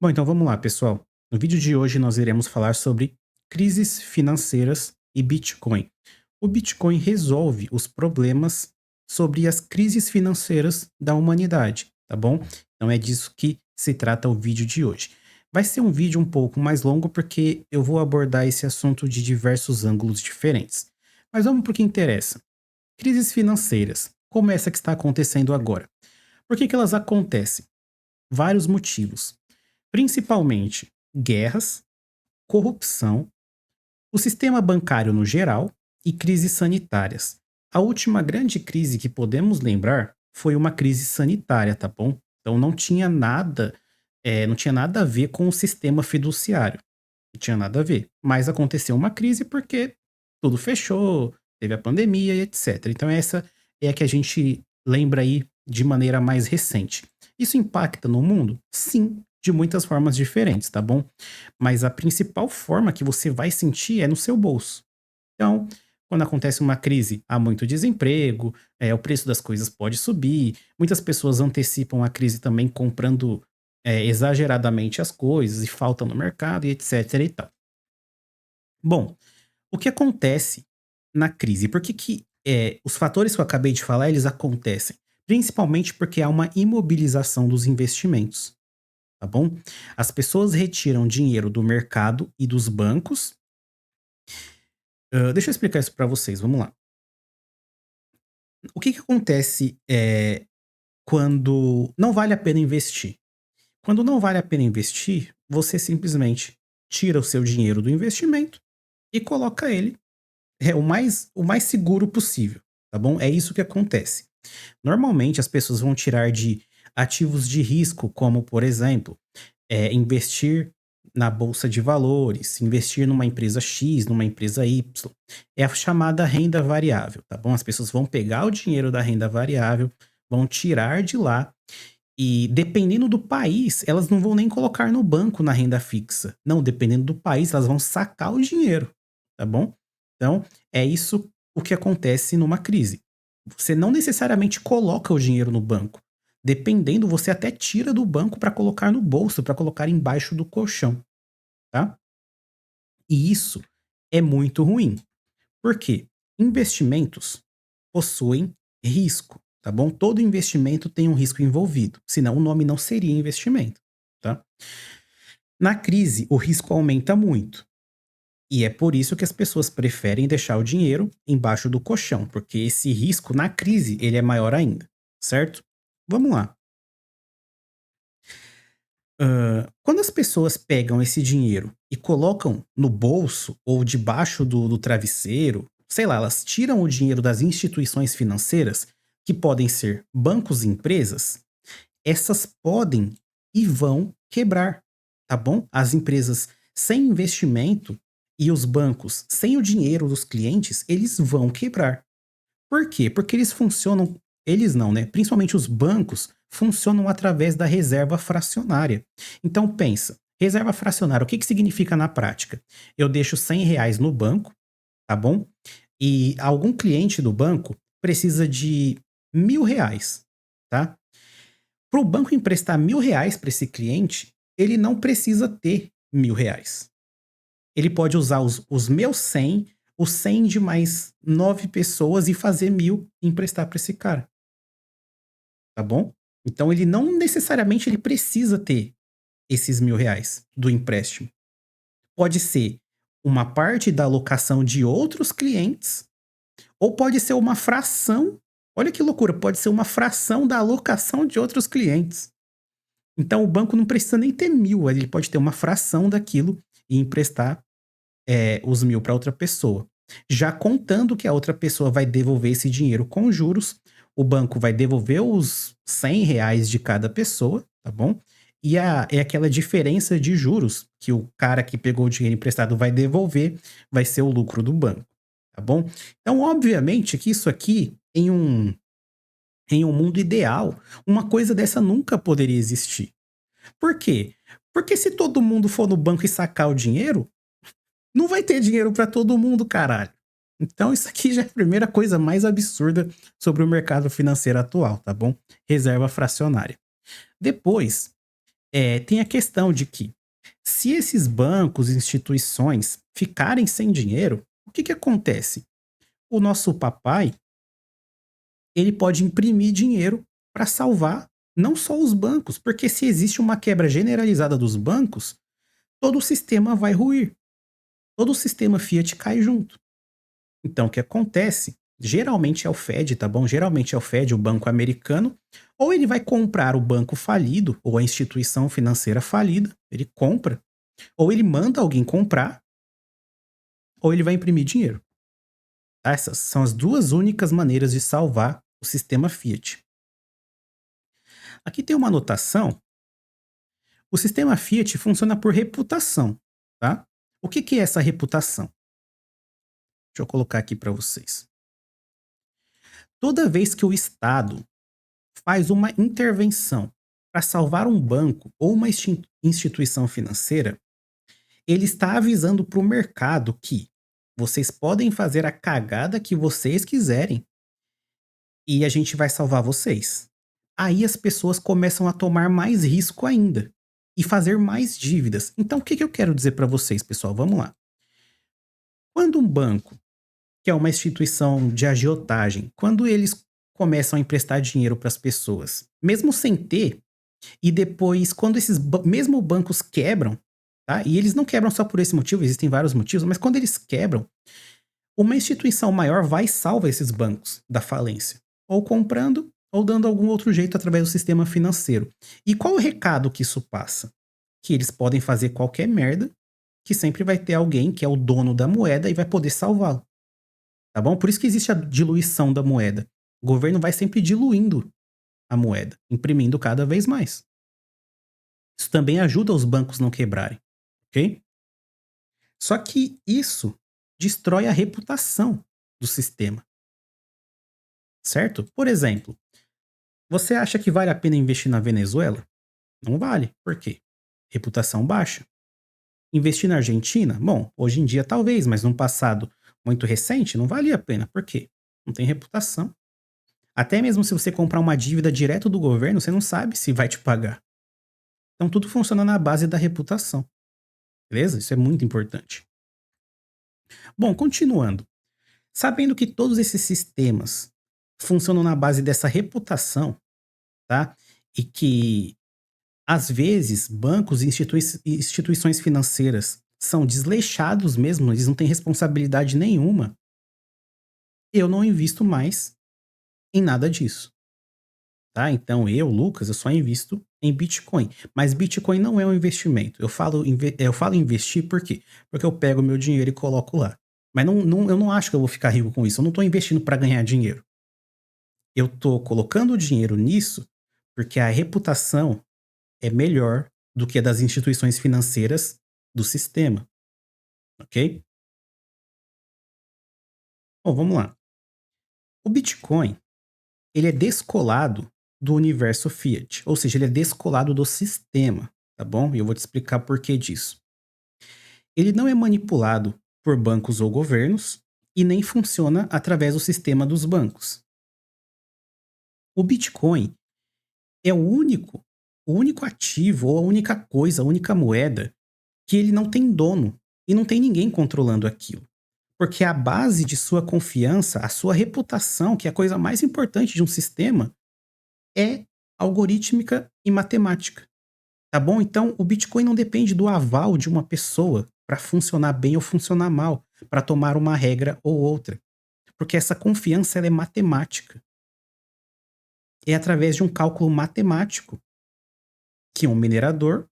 Bom, então vamos lá, pessoal. No vídeo de hoje nós iremos falar sobre crises financeiras e Bitcoin. O Bitcoin resolve os problemas sobre as crises financeiras da humanidade, tá bom? Então é disso que se trata o vídeo de hoje. Vai ser um vídeo um pouco mais longo porque eu vou abordar esse assunto de diversos ângulos diferentes. Mas vamos para o que interessa. Crises financeiras, como essa que está acontecendo agora. Por que elas acontecem? Vários motivos. Principalmente guerras, corrupção, o sistema bancário no geral e crises sanitárias. A última grande crise que podemos lembrar foi uma crise sanitária, tá bom? Então não tinha nada a ver com o sistema fiduciário, não tinha nada a ver. Mas aconteceu uma crise porque tudo fechou, teve a pandemia e etc. Então essa é a que a gente lembra aí de maneira mais recente. Isso impacta no mundo? Sim, de muitas formas diferentes, tá bom? Mas a principal forma que você vai sentir é no seu bolso. Então, quando acontece uma crise, há muito desemprego, o preço das coisas pode subir, muitas pessoas antecipam a crise também comprando exageradamente as coisas e falta no mercado e etc e tal. Bom, o que acontece na crise? Por que que, os fatores que eu acabei de falar, eles acontecem? Principalmente porque há uma imobilização dos investimentos, tá bom? As pessoas retiram dinheiro do mercado e dos bancos. Deixa eu explicar isso para vocês, vamos lá. O que que acontece, quando não vale a pena investir? Quando não vale a pena investir, você simplesmente tira o seu dinheiro do investimento e coloca ele o mais seguro possível, tá bom? É isso que acontece. Normalmente as pessoas vão tirar de ativos de risco, como por exemplo, investir na bolsa de valores, investir numa empresa X, numa empresa Y. É a chamada renda variável, tá bom? As pessoas vão pegar o dinheiro da renda variável, vão tirar de lá e dependendo do país, elas não vão nem colocar no banco na renda fixa. Não, dependendo do país, elas vão sacar o dinheiro, tá bom? Então, é isso o que acontece numa crise. Você não necessariamente coloca o dinheiro no banco. Dependendo, você até tira do banco para colocar no bolso, para colocar embaixo do colchão, tá? E isso é muito ruim. Por quê? Investimentos possuem risco, tá bom? Todo investimento tem um risco envolvido, senão o nome não seria investimento, tá? Na crise, o risco aumenta muito. E é por isso que as pessoas preferem deixar o dinheiro embaixo do colchão, porque esse risco na crise ele é maior ainda, certo? Vamos lá. Quando as pessoas pegam esse dinheiro e colocam no bolso ou debaixo do travesseiro, sei lá, elas tiram o dinheiro das instituições financeiras, que podem ser bancos e empresas, essas podem e vão quebrar, tá bom? As empresas sem investimento e os bancos sem o dinheiro dos clientes, eles vão quebrar. Por quê? Porque eles não, né? Principalmente os bancos funcionam através da reserva fracionária. Então pensa, reserva fracionária, o que que significa na prática? Eu deixo R$ 100 no banco, tá bom? E algum cliente do banco precisa de R$ 1.000, tá? Para o banco emprestar R$ 1.000 para esse cliente, ele não precisa ter R$ 1.000. Ele pode usar os meus 100, os 100 de mais 9 pessoas e fazer 1.000 e emprestar para esse cara, tá bom? Então ele não necessariamente ele precisa ter esses R$ 1.000 do empréstimo. Pode ser uma parte da alocação de outros clientes ou pode ser uma fração. Olha que loucura, pode ser uma fração da alocação de outros clientes. Então o banco não precisa nem ter 1.000, ele pode ter uma fração daquilo e emprestar os 1.000 para outra pessoa. Já contando que a outra pessoa vai devolver esse dinheiro com juros, o banco vai devolver os R$ 100 de cada pessoa, tá bom? E é aquela diferença de juros que o cara que pegou o dinheiro emprestado vai devolver, vai ser o lucro do banco, tá bom? Então, obviamente que isso aqui, em um mundo ideal, uma coisa dessa nunca poderia existir. Por quê? Porque se todo mundo for no banco e sacar o dinheiro, não vai ter dinheiro pra todo mundo, caralho. Então isso aqui já é a primeira coisa mais absurda sobre o mercado financeiro atual, tá bom? Reserva fracionária. Depois, tem a questão de que, se esses bancos e instituições ficarem sem dinheiro, o que que acontece? O nosso papai, ele pode imprimir dinheiro para salvar não só os bancos, porque se existe uma quebra generalizada dos bancos, todo o sistema vai ruir, todo o sistema fiat cai junto. Então o que acontece? Geralmente é o Fed, tá bom? Geralmente é o Fed, o banco americano, ou ele vai comprar o banco falido ou a instituição financeira falida, ele compra, ou ele manda alguém comprar, ou ele vai imprimir dinheiro. Tá? Essas são as duas únicas maneiras de salvar o sistema fiat. Aqui tem uma anotação. O sistema fiat funciona por reputação, tá? O que que é essa reputação? Deixa eu colocar aqui para vocês. Toda vez que o Estado faz uma intervenção para salvar um banco ou uma instituição financeira, ele está avisando para o mercado que vocês podem fazer a cagada que vocês quiserem e a gente vai salvar vocês. Aí as pessoas começam a tomar mais risco ainda e fazer mais dívidas. Então o que que eu quero dizer para vocês, pessoal? Vamos lá. Quando um banco, que é uma instituição de agiotagem, quando eles começam a emprestar dinheiro para as pessoas, mesmo sem ter, e depois quando esses mesmo bancos quebram, tá? E eles não quebram só por esse motivo, existem vários motivos, mas quando eles quebram, uma instituição maior vai e salva esses bancos da falência, ou comprando ou dando algum outro jeito através do sistema financeiro. E qual o recado que isso passa? Que eles podem fazer qualquer merda, que sempre vai ter alguém que é o dono da moeda e vai poder salvá-lo. Tá bom? Por isso que existe a diluição da moeda. O governo vai sempre diluindo a moeda, imprimindo cada vez mais. Isso também ajuda os bancos não quebrarem, ok? Só que isso destrói a reputação do sistema, certo? Por exemplo, você acha que vale a pena investir na Venezuela? Não vale. Por quê? Reputação baixa. Investir na Argentina? Bom, hoje em dia talvez, mas num passado muito recente não valia a pena. Por quê? Não tem reputação. Até mesmo se você comprar uma dívida direto do governo, você não sabe se vai te pagar. Então tudo funciona na base da reputação. Beleza? Isso é muito importante. Bom, continuando. Sabendo que todos esses sistemas funcionam na base dessa reputação, tá? E que às vezes bancos e instituições financeiras são desleixados mesmo, eles não têm responsabilidade nenhuma, eu não invisto mais em nada disso. Tá? Então eu, Lucas, eu só invisto em Bitcoin. Mas Bitcoin não é um investimento. Eu falo investir por quê? Porque eu pego meu dinheiro e coloco lá. Mas eu não acho que eu vou ficar rico com isso. Eu não estou investindo para ganhar dinheiro. Eu estou colocando o dinheiro nisso porque a reputação é melhor do que a das instituições financeiras do sistema. Ok? Bom, vamos lá. O Bitcoin, ele é descolado do universo fiat, ou seja, ele é descolado do sistema, tá bom? E eu vou te explicar por que disso. Ele não é manipulado por bancos ou governos e nem funciona através do sistema dos bancos. O Bitcoin é o único ativo ou a única coisa, a única moeda que ele não tem dono e não tem ninguém controlando aquilo. Porque a base de sua confiança, a sua reputação, que é a coisa mais importante de um sistema, é algorítmica e matemática, tá bom? Então, o Bitcoin não depende do aval de uma pessoa para funcionar bem ou funcionar mal, para tomar uma regra ou outra, porque essa confiança ela é matemática. É através de um cálculo matemático que um minerador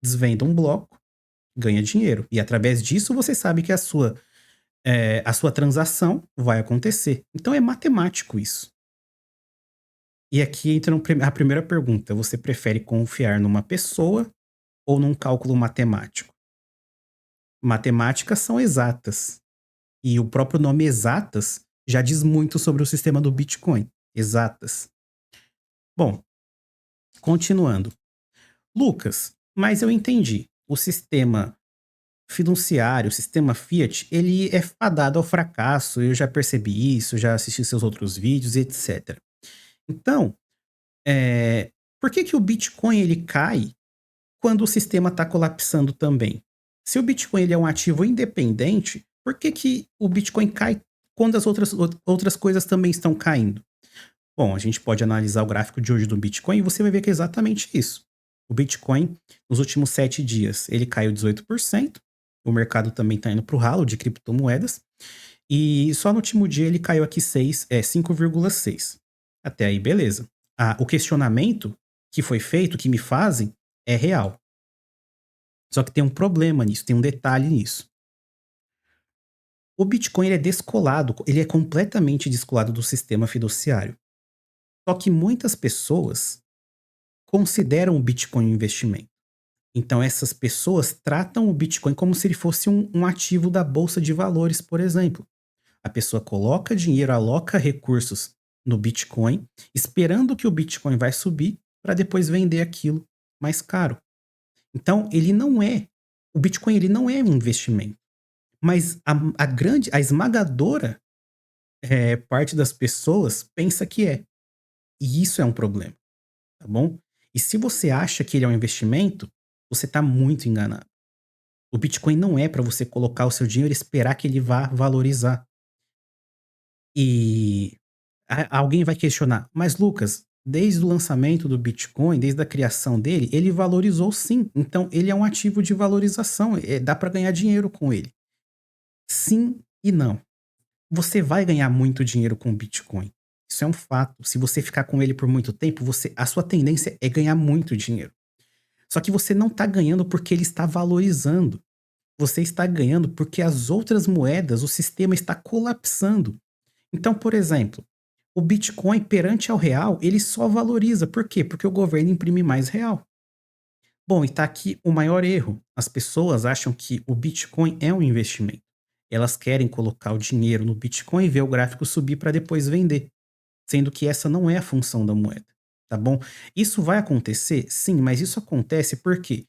desvenda um bloco, ganha dinheiro, e através disso você sabe que a sua transação vai acontecer. Então é matemático isso. E aqui entra a primeira pergunta: você prefere confiar numa pessoa ou num cálculo matemático? Matemáticas são exatas. E o próprio nome exatas já diz muito sobre o sistema do Bitcoin. Exatas. Bom, continuando. Lucas, mas eu entendi. O sistema fiduciário, o sistema Fiat, ele é fadado ao fracasso. Eu já percebi isso, já assisti seus outros vídeos, etc. Então, por que que o Bitcoin ele cai quando o sistema está colapsando também. Se o Bitcoin ele é um ativo independente, por que, que o Bitcoin cai quando as outras coisas também estão caindo? Bom, a gente pode analisar o gráfico de hoje do Bitcoin e você vai ver que é exatamente isso. O Bitcoin, nos últimos 7 dias, ele caiu 18%. O mercado também está indo para o ralo de criptomoedas. E só no último dia ele caiu aqui 5,6. Até aí, beleza. O questionamento que foi feito, que me fazem, é real. Só que tem um problema nisso, tem um detalhe nisso. O Bitcoin ele é descolado, ele é completamente descolado do sistema fiduciário. Só que muitas pessoas consideram o Bitcoin um investimento. Então essas pessoas tratam o Bitcoin como se ele fosse um ativo da bolsa de valores, por exemplo. A pessoa coloca dinheiro, aloca recursos no Bitcoin, esperando que o Bitcoin vai subir para depois vender aquilo mais caro. Então o Bitcoin ele não é um investimento, mas a esmagadora parte das pessoas pensa que é. E isso é um problema, tá bom? E se você acha que ele é um investimento, você está muito enganado. O Bitcoin não é para você colocar o seu dinheiro e esperar que ele vá valorizar. E alguém vai questionar, mas Lucas, desde o lançamento do Bitcoin, desde a criação dele, ele valorizou sim. Então ele é um ativo de valorização, dá para ganhar dinheiro com ele. Sim e não. Você vai ganhar muito dinheiro com o Bitcoin. Isso é um fato. Se você ficar com ele por muito tempo, a sua tendência é ganhar muito dinheiro. Só que você não está ganhando porque ele está valorizando. Você está ganhando porque as outras moedas, o sistema está colapsando. Então, por exemplo, o Bitcoin perante ao real, ele só valoriza. Por quê? Porque o governo imprime mais real. Bom, e tá aqui o maior erro. As pessoas acham que o Bitcoin é um investimento. Elas querem colocar o dinheiro no Bitcoin e ver o gráfico subir para depois vender, sendo que essa não é a função da moeda, tá bom? Isso vai acontecer? Sim, mas isso acontece por quê?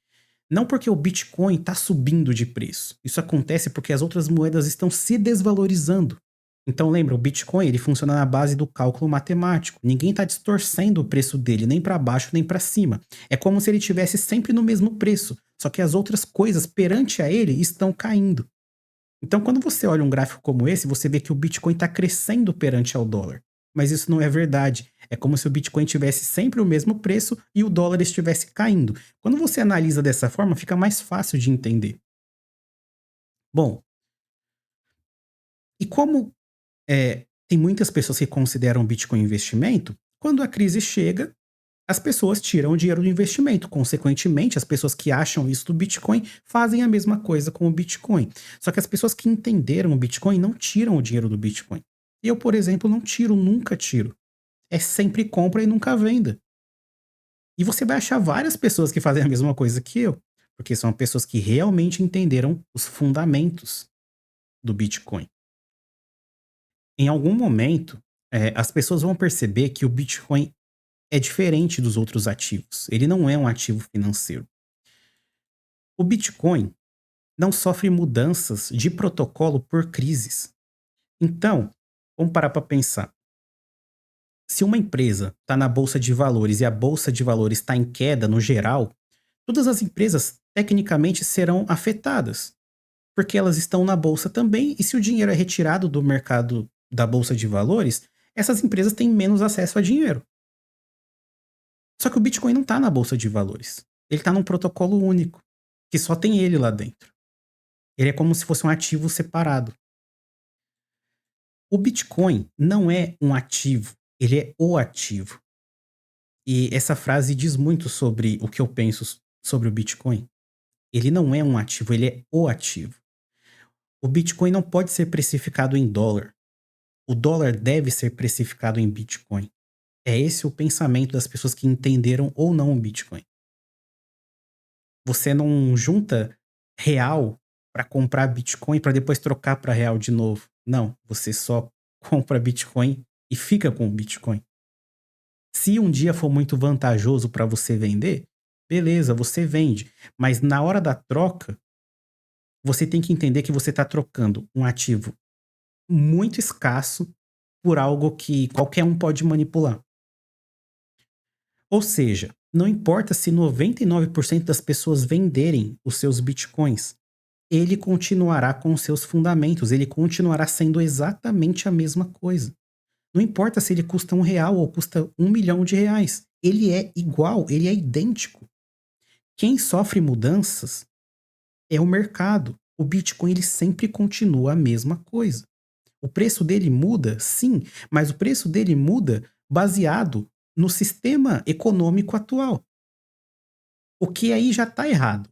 Não porque o Bitcoin está subindo de preço. Isso acontece porque as outras moedas estão se desvalorizando. Então lembra, o Bitcoin ele funciona na base do cálculo matemático. Ninguém está distorcendo o preço dele nem para baixo nem para cima. É como se ele tivesse sempre no mesmo preço, só que as outras coisas perante a ele estão caindo. Então quando você olha um gráfico como esse, você vê que o Bitcoin está crescendo perante ao dólar. Mas isso não é verdade. É como se o Bitcoin tivesse sempre o mesmo preço e o dólar estivesse caindo. Quando você analisa dessa forma, fica mais fácil de entender. Bom, e como tem muitas pessoas que consideram o Bitcoin investimento, quando a crise chega, as pessoas tiram o dinheiro do investimento. Consequentemente, as pessoas que acham isso do Bitcoin fazem a mesma coisa com o Bitcoin. Só que as pessoas que entenderam o Bitcoin não tiram o dinheiro do Bitcoin. Eu, por exemplo, não tiro, nunca tiro. É sempre compra e nunca venda. E você vai achar várias pessoas que fazem a mesma coisa que eu, porque são pessoas que realmente entenderam os fundamentos do Bitcoin. Em algum momento, as pessoas vão perceber que o Bitcoin é diferente dos outros ativos. Ele não é um ativo financeiro. O Bitcoin não sofre mudanças de protocolo por crises. Então, vamos parar para pensar. Se uma empresa está na bolsa de valores e a bolsa de valores está em queda no geral, todas as empresas tecnicamente serão afetadas, porque elas estão na bolsa também, e se o dinheiro é retirado do mercado da bolsa de valores, essas empresas têm menos acesso a dinheiro. Só que o Bitcoin não está na bolsa de valores. Ele está num protocolo único, que só tem ele lá dentro. Ele é como se fosse um ativo separado. O Bitcoin não é um ativo, ele é o ativo. E essa frase diz muito sobre o que eu penso sobre o Bitcoin. Ele não é um ativo, ele é o ativo. O Bitcoin não pode ser precificado em dólar. O dólar deve ser precificado em Bitcoin. É esse o pensamento das pessoas que entenderam ou não o Bitcoin. Você não junta real para comprar Bitcoin para depois trocar para real de novo. Não, você só compra Bitcoin e fica com o Bitcoin. Se um dia for muito vantajoso para você vender, beleza, você vende. Mas na hora da troca, você tem que entender que você está trocando um ativo muito escasso por algo que qualquer um pode manipular. Ou seja, Não importa se 99% das pessoas venderem os seus bitcoins, ele continuará com os seus fundamentos, ele continuará sendo exatamente a mesma coisa. Não importa se ele custa R$ 1 ou custa R$ 1 milhão, ele é igual, ele é idêntico. Quem sofre mudanças é o mercado. O Bitcoin ele sempre continua a mesma coisa. O preço dele muda, sim, mas o preço dele muda baseado no sistema econômico atual. O que aí já está errado.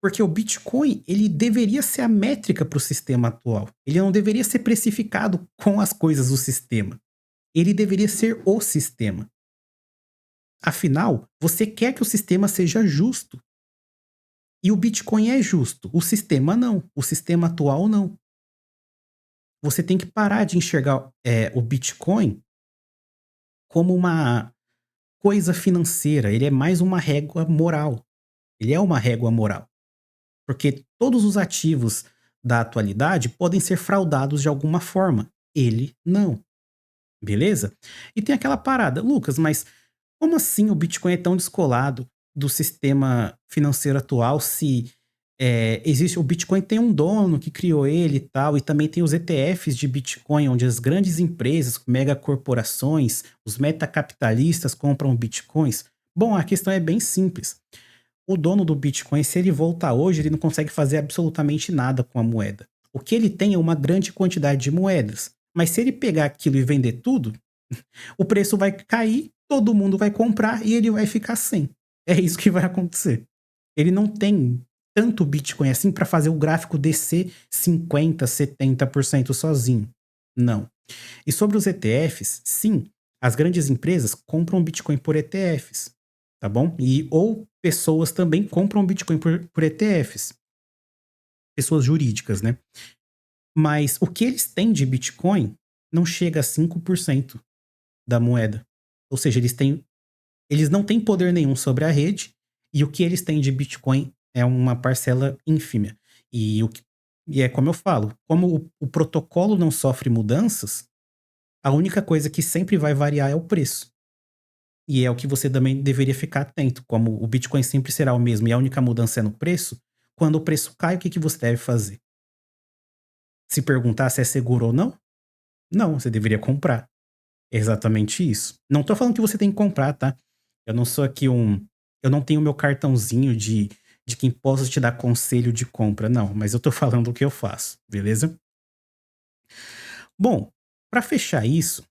Porque o Bitcoin, ele deveria ser a métrica para o sistema atual. Ele não deveria ser precificado com as coisas do sistema. Ele deveria ser o sistema. Afinal, você quer que o sistema seja justo. E o Bitcoin é justo. O sistema não. O sistema atual não. Você tem que parar de enxergar o Bitcoin como uma coisa financeira. Ele é mais uma régua moral. Ele é uma régua moral. Porque todos os ativos da atualidade podem ser fraudados de alguma forma. Ele não. Beleza? E tem aquela parada, Lucas, mas como assim o Bitcoin é tão descolado do sistema financeiro atual se existe o Bitcoin tem um dono que criou ele e tal, e também tem os ETFs de Bitcoin, onde as grandes empresas, megacorporações, os metacapitalistas compram Bitcoins? Bom, a questão é bem simples. O dono do Bitcoin, se ele voltar hoje, ele não consegue fazer absolutamente nada com a moeda. O que ele tem é uma grande quantidade de moedas. Mas se ele pegar aquilo e vender tudo, o preço vai cair, todo mundo vai comprar e ele vai ficar sem. É isso que vai acontecer. Ele não tem tanto Bitcoin assim para fazer o gráfico descer 50, 70% sozinho. Não. E sobre os ETFs, sim, as grandes empresas compram Bitcoin por ETFs, tá bom? E ou pessoas também compram Bitcoin por ETFs, pessoas jurídicas, né? Mas o que eles têm de Bitcoin não chega a 5% da moeda. Ou seja, eles não têm poder nenhum sobre a rede e o que eles têm de Bitcoin é uma parcela ínfima. E, e é como eu falo, como o protocolo não sofre mudanças, a única coisa que sempre vai variar é o preço. E é o que você também deveria ficar atento. Como o Bitcoin sempre será o mesmo e a única mudança é no preço, quando o preço cai, o que você deve fazer? Se perguntar se é seguro ou não? Não, você deveria comprar. É exatamente isso. Não tô falando que você tem que comprar, tá? Eu não sou aqui eu não tenho meu cartãozinho de quem possa te dar conselho de compra, não. Mas eu tô falando o que eu faço, beleza? Bom, para fechar isso,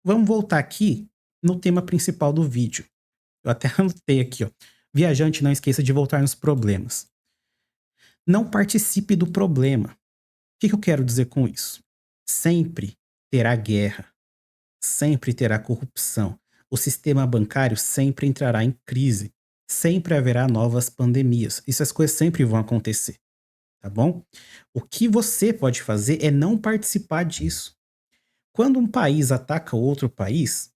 vamos voltar aqui no tema principal do vídeo. Eu até anotei aqui, ó. Viajante, não esqueça de voltar nos problemas. Não participe do problema. O que eu quero dizer com isso? Sempre terá guerra, sempre terá corrupção. O sistema bancário sempre entrará em crise. Sempre haverá novas pandemias. Essas coisas sempre vão acontecer, tá bom? O que você pode fazer é não participar disso. Quando um país ataca outro país,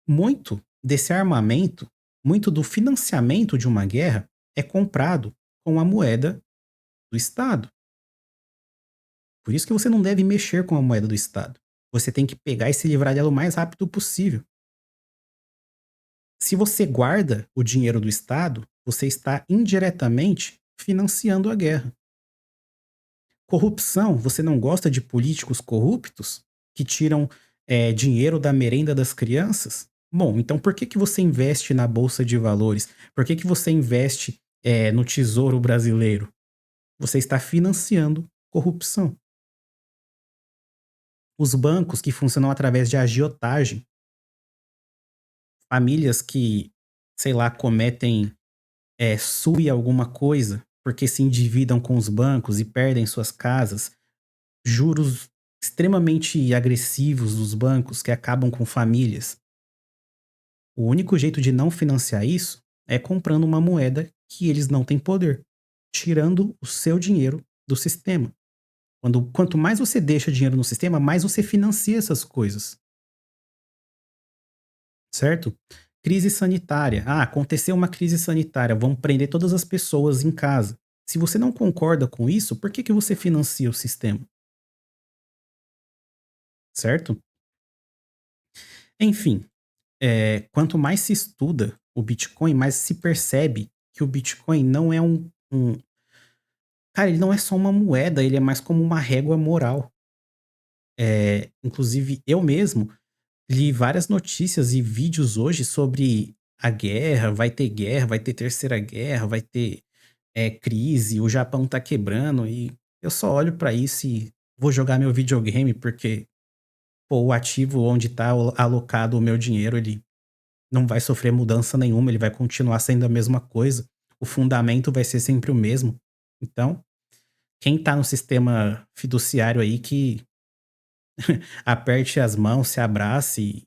muito desse armamento, muito do financiamento de uma guerra é comprado com a moeda do Estado. Por isso que você não deve mexer com a moeda do Estado. Você tem que pegar e se livrar dela o mais rápido possível. Se você guarda o dinheiro do Estado, você está indiretamente financiando a guerra. Corrupção, você não gosta de políticos corruptos que tiram dinheiro da merenda das crianças? Bom, então por que você investe na Bolsa de Valores? Por que você investe no Tesouro Brasileiro? Você está financiando corrupção. Os bancos que funcionam através de agiotagem, famílias que, sei lá, cometem sui alguma coisa porque se endividam com os bancos e perdem suas casas, juros extremamente agressivos dos bancos que acabam com famílias. O único jeito de não financiar isso é comprando uma moeda que eles não têm poder, tirando o seu dinheiro do sistema. Quanto mais você deixa dinheiro no sistema, mais você financia essas coisas, certo? Crise sanitária. Ah, aconteceu uma crise sanitária, vamos prender todas as pessoas em casa. Se você não concorda com isso, por que você financia o sistema? Certo? Enfim, quanto mais se estuda o Bitcoin, mais se percebe que o Bitcoin não é cara, ele não é só uma moeda, ele é mais como uma régua moral. Inclusive eu mesmo li várias notícias e vídeos hoje sobre a guerra, vai ter terceira guerra, vai ter, crise, o Japão tá quebrando e eu só olho pra isso e vou jogar meu videogame, porque, pô, o ativo onde tá alocado o meu dinheiro, ele não vai sofrer mudança nenhuma, ele vai continuar sendo a mesma coisa, o fundamento vai ser sempre o mesmo. Então, quem tá no sistema fiduciário aí que aperte as mãos, se abrace e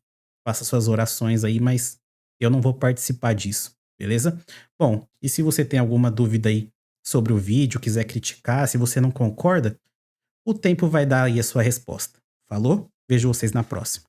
faça suas orações aí, mas eu não vou participar disso, beleza? Bom, e se você tem alguma dúvida aí sobre o vídeo, quiser criticar, se você não concorda, o tempo vai dar aí a sua resposta. Falou? Vejo vocês na próxima.